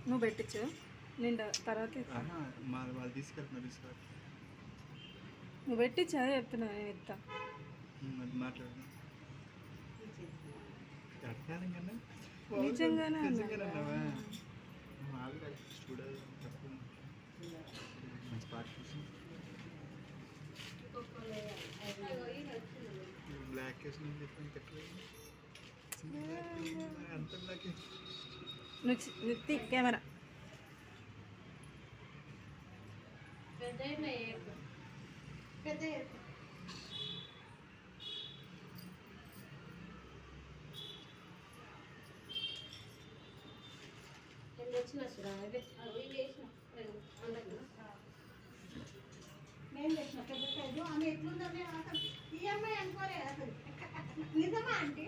నువ్వు పెట్టించు నేను తర్వాత వాళ్ళు తీసుకెళ్తున్నా నువ్వు పెట్టించు అదే చెప్తున్నా నేను ఇస్తా మాట్లాడు నిజంగానే మంచి పాట చూసి బ్లాక్ అంత బ్లాక్ నువ్వు కెమెరా పెద్ద నేను చేసిన పెద్ద ఆమె ఎట్లుందని అసలు ఈ అమ్మాయి అనుకోలేదు అసలు నిజమా అంటే